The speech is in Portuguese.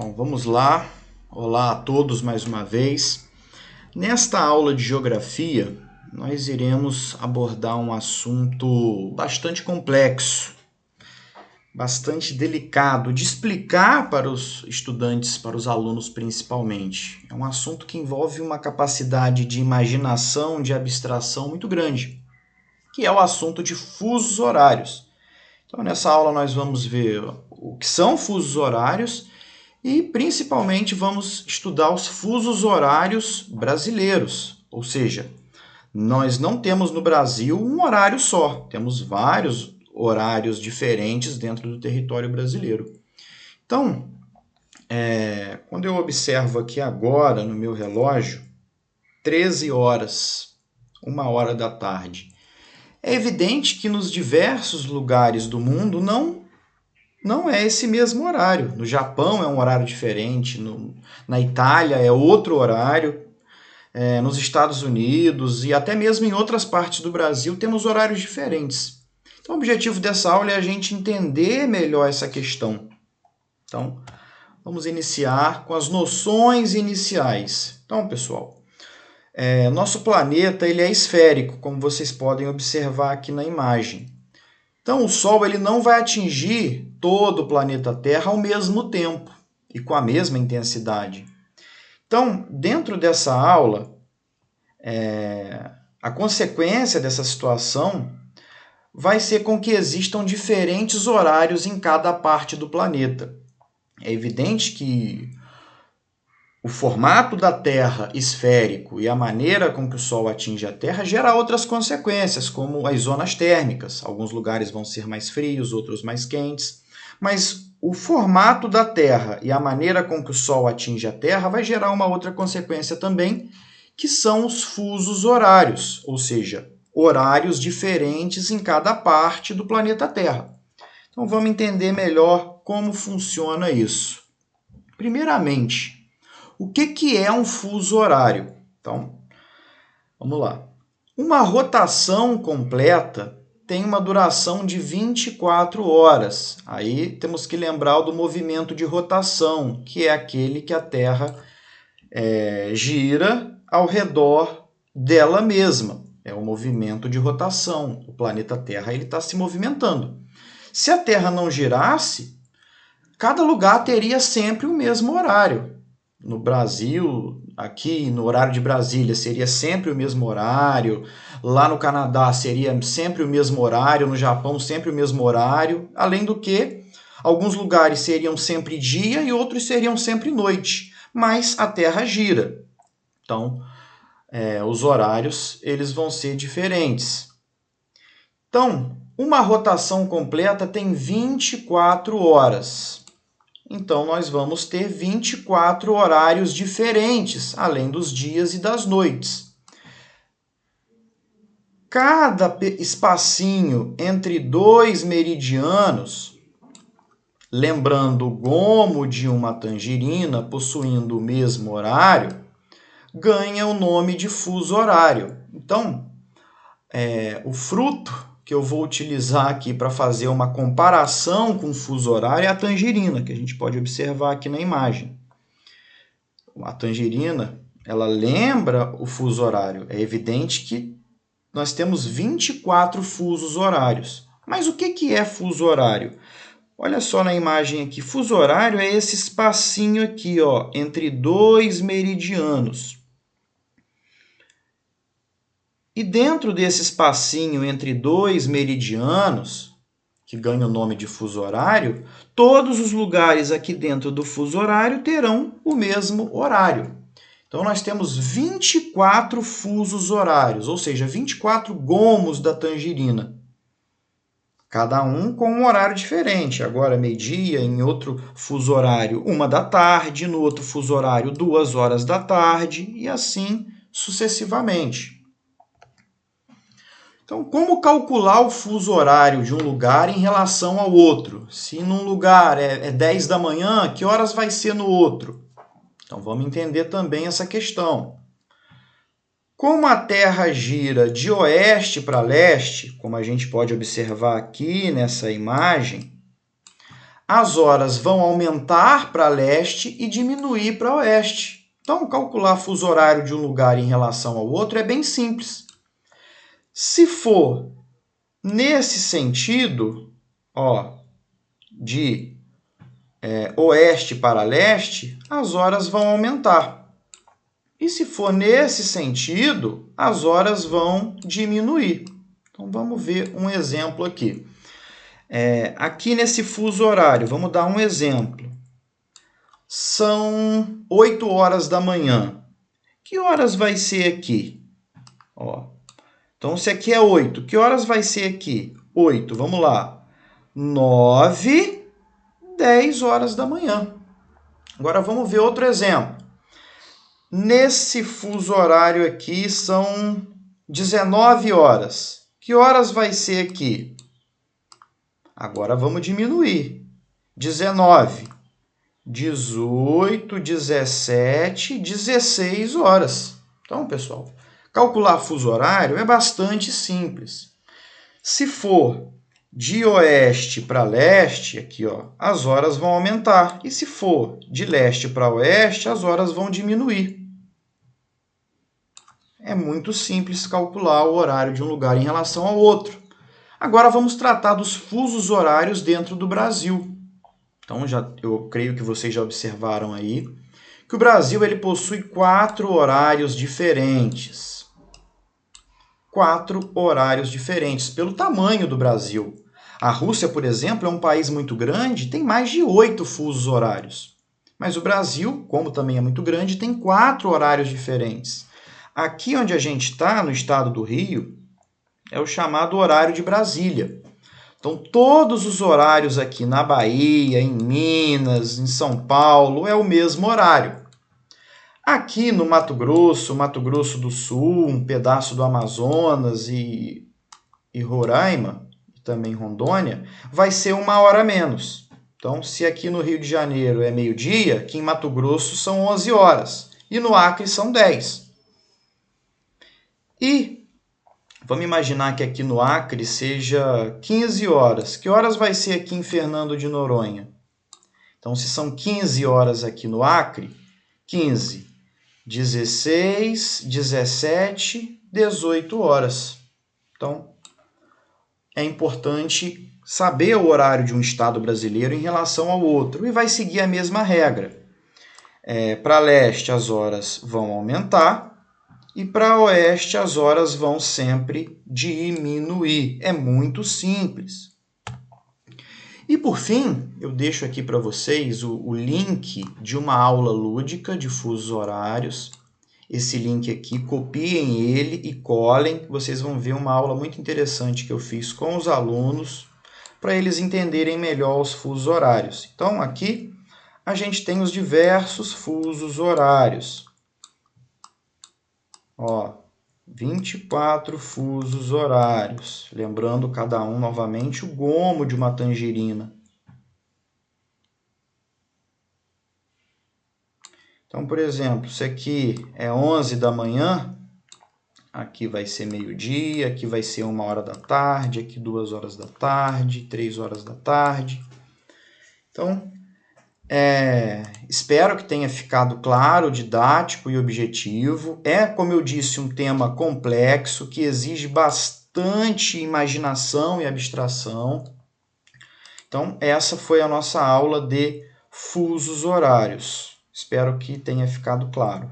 Bom, vamos lá. Olá a todos mais uma vez. Nesta aula de geografia, nós iremos abordar um assunto bastante complexo, bastante delicado de explicar para os estudantes, para os alunos principalmente. É um assunto que envolve uma capacidade de imaginação, de abstração muito grande, que é o assunto de fusos horários. Então, nessa aula nós vamos ver o que são fusos horários e, principalmente, vamos estudar os fusos horários brasileiros. Ou seja, nós não temos no Brasil um horário só, temos vários horários diferentes dentro do território brasileiro. Então, quando eu observo aqui agora no meu relógio, 13 horas, 1 hora da tarde, é evidente que nos diversos lugares do mundo não é esse mesmo horário. No Japão é um horário diferente, na Itália é outro horário, nos Estados Unidos e até mesmo em outras partes do Brasil temos horários diferentes. Então, o objetivo dessa aula é a gente entender melhor essa questão. Então, vamos iniciar com as noções iniciais. Então, pessoal, nosso planeta ele é esférico, como vocês podem observar aqui na imagem. Então, o Sol ele não vai atingir todo o planeta Terra ao mesmo tempo e com a mesma intensidade. Então, dentro dessa aula, a consequência dessa situação vai ser com que existam diferentes horários em cada parte do planeta. É evidente que o formato da Terra esférico e a maneira com que o Sol atinge a Terra gera outras consequências, como as zonas térmicas. Alguns lugares vão ser mais frios, outros mais quentes. Mas o formato da Terra e a maneira com que o Sol atinge a Terra vai gerar uma outra consequência também, que são os fusos horários, ou seja, horários diferentes em cada parte do planeta Terra. Então vamos entender melhor como funciona isso. Primeiramente, o que é um fuso horário? Então, vamos lá. Uma rotação completa tem uma duração de 24 horas. Aí temos que lembrar do movimento de rotação, que é aquele que a Terra gira ao redor dela mesma. É o movimento de rotação. O planeta Terra está se movimentando. Se a Terra não girasse, cada lugar teria sempre o mesmo horário. No Brasil, aqui no horário de Brasília, seria sempre o mesmo horário. Lá no Canadá seria sempre o mesmo horário. No Japão, sempre o mesmo horário. Além do que, alguns lugares seriam sempre dia e outros seriam sempre noite. Mas a Terra gira. Então, os horários eles vão ser diferentes. Então, uma rotação completa tem 24 horas. Então, nós vamos ter 24 horários diferentes, além dos dias e das noites. Cada espacinho entre dois meridianos, lembrando o gomo de uma tangerina possuindo o mesmo horário, ganha o nome de fuso horário. Então, o fruto que eu vou utilizar aqui para fazer uma comparação com o fuso horário é a tangerina, que a gente pode observar aqui na imagem. A tangerina, ela lembra o fuso horário. É evidente que nós temos 24 fusos horários. Mas o que é fuso horário? Olha só na imagem aqui. Fuso horário é esse espacinho aqui, ó, entre dois meridianos. E dentro desse espacinho entre dois meridianos, que ganha o nome de fuso horário, todos os lugares aqui dentro do fuso horário terão o mesmo horário. Então, nós temos 24 fusos horários, ou seja, 24 gomos da tangerina. Cada um com um horário diferente. Agora, meio-dia, em outro fuso horário, 1 da tarde, no outro fuso horário, 2 horas da tarde, e assim sucessivamente. Então, como calcular o fuso horário de um lugar em relação ao outro? Se num lugar é 10 da manhã, que horas vai ser no outro? Então, vamos entender também essa questão. Como a Terra gira de oeste para leste, como a gente pode observar aqui nessa imagem, as horas vão aumentar para leste e diminuir para oeste. Então, calcular fuso horário de um lugar em relação ao outro é bem simples. Se for nesse sentido, ó, de oeste para leste, as horas vão aumentar. E se for nesse sentido, as horas vão diminuir. Então, vamos ver um exemplo aqui. Aqui nesse fuso horário, vamos dar um exemplo. São 8 horas da manhã. Que horas vai ser aqui? Ó. Então, se aqui é 8, que horas vai ser aqui? 8, vamos lá. 9, 10 horas da manhã. Agora, vamos ver outro exemplo. Nesse fuso horário aqui são 19 horas. Que horas vai ser aqui? Agora vamos diminuir. 19, 18, 17, 16 horas. Então, pessoal, calcular fuso horário é bastante simples. Se for de oeste para leste, aqui, ó, as horas vão aumentar. E se for de leste para oeste, as horas vão diminuir. É muito simples calcular o horário de um lugar em relação ao outro. Agora vamos tratar dos fusos horários dentro do Brasil. Então, eu creio que vocês já observaram aí que o Brasil ele possui 4 horários diferentes. 4 horários diferentes pelo tamanho do Brasil. A Rússia, por exemplo, é um país muito grande, tem mais de 8 fusos horários. Mas o Brasil, como também é muito grande, tem 4 horários diferentes. Aqui onde a gente está, no estado do Rio, é o chamado horário de Brasília. Então, todos os horários aqui na Bahia, em Minas, em São Paulo, é o mesmo horário. Aqui no Mato Grosso do Sul, um pedaço do Amazonas e Roraima, e também Rondônia, vai ser 1 hora a menos. Então, se aqui no Rio de Janeiro é meio-dia, aqui em Mato Grosso são 11 horas. E no Acre são 10. E vamos imaginar que aqui no Acre seja 15 horas. Que horas vai ser aqui em Fernando de Noronha? Então, se são 15 horas aqui no Acre, 15, 16, 17, 18 horas. Então, é importante saber o horário de um estado brasileiro em relação ao outro e vai seguir a mesma regra. Para leste, as horas vão aumentar. E para oeste, as horas vão sempre diminuir. É muito simples. E, por fim, eu deixo aqui para vocês o link de uma aula lúdica de fusos horários. Esse link aqui, copiem ele e colhem. Vocês vão ver uma aula muito interessante que eu fiz com os alunos para eles entenderem melhor os fusos horários. Então, aqui a gente tem os diversos fusos horários. Ó, 24 fusos horários. Lembrando cada um novamente o gomo de uma tangerina. Então, por exemplo, se aqui é 11 da manhã, aqui vai ser meio-dia, aqui vai ser 1 hora da tarde, aqui 2 horas da tarde, 3 horas da tarde. Então, espero que tenha ficado claro, didático e objetivo. É, como eu disse, um tema complexo que exige bastante imaginação e abstração. Então, essa foi a nossa aula de fusos horários. Espero que tenha ficado claro.